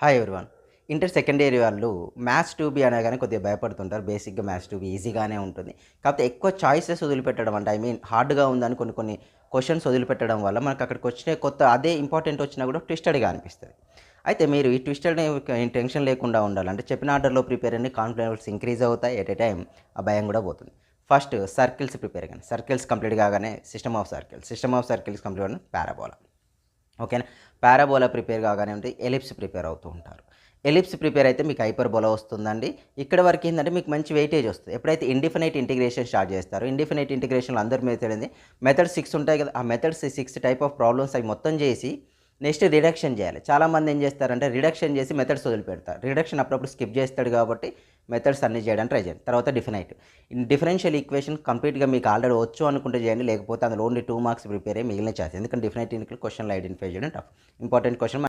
Hi everyone. Inter second year వాళ్ళు maths 2B అనగానే కొద్దిగా భయపడుతుంటారు. బేసిక్‌గా మ్యాథ్స్ 2B ఈజీగానే ఉంటుంది. కాకపోతే ఎక్కువ చాయిసెస్ వదిలిపెట్టడం అంటే హార్డ్‌గా ఉందని కొన్ని కొన్ని క్వెషన్స్ వదిలిపెట్టడం వల్ల మనకు అక్కడికొచ్చే కొత్త అదే ఇంపార్టెంట్ వచ్చినా కూడా ట్విస్టెడ్‌గా అనిపిస్తది. అయితే మీరు ఈ ట్విస్టెడ్‌ని టెన్షన్ లేకుండా ఉండాలంటే చెప్పిన ఆర్డర్‌లో ప్రిపేర్ అయ్యండి. కాన్ఫిడెన్స్ లెవెల్స్ ఇంక్రీజ్ అవుతాయి. ఎట్ ఎ టైమ్ ఆ భయం కూడా పోతుంది. ఫస్ట్ సర్కిల్స్ ప్రిపేర్ కండి. సర్కిల్స్ కంప్లీట్ కాగానే సిస్టమ్ ఆఫ్ సర్కిల్స్ కంప్లీట్ అవ్వగానే పారాబోలా. ఓకేనా. పారాబోలా ప్రిపేర్ కాగానే ఉంటే ఎలిప్స్ ప్రిపేర్ అవుతూ ఉంటారు. ఎలిప్స్ ప్రిపేర్ అయితే మీకు హైపర్బోలా వస్తుందండి. ఇక్కడ వరకు ఏందంటే మీకు మంచి వెయిటేజ్ వస్తది. ఎప్పుడైతే ఇండిఫినైట్ ఇంటిగ్రేషన్ స్టార్ట్ చేస్తారో, ఇండిఫినైట్ ఇంటిగ్రేషన్‌లో అందరి మెథడ్ ఏంది, మెథడ్ 6 ఉంటాయి కదా! ఆ మెథడ్స్ 6 టైప్ ఆఫ్ ప్రాబ్లమ్స్ అవి మొత్తం చేసి నెక్స్ట్ రిడక్షన్ చేయాలి. చాలామంది ఏం చేస్తారంటే రిడక్షన్ చేసి మెథడ్స్ వదిలిపెడతారు. రిడక్షన్ అప్పుడప్పుడు స్కిప్ చేస్తాడు కాబట్టి మెథడ్స్ అన్నీ చేయడానికి ట్రై చేయండి. తర్వాత డిఫరెన్షియల్ ఈక్వేషన్ కంప్లీట్‌గా మీకు ఆల్రెడీ వచ్చు అనుకుంటే చేయండి. లేకపోతే అందులో ఓన్లీ 2 మార్క్స్ ప్రిపేర్ అయ్యి మిగిలిన చేయాలి. ఎందుకంటే డిఫరెంట్ క్వెషన్‌లు ఐడెంటిఫై చేయడం టఫ్. Important question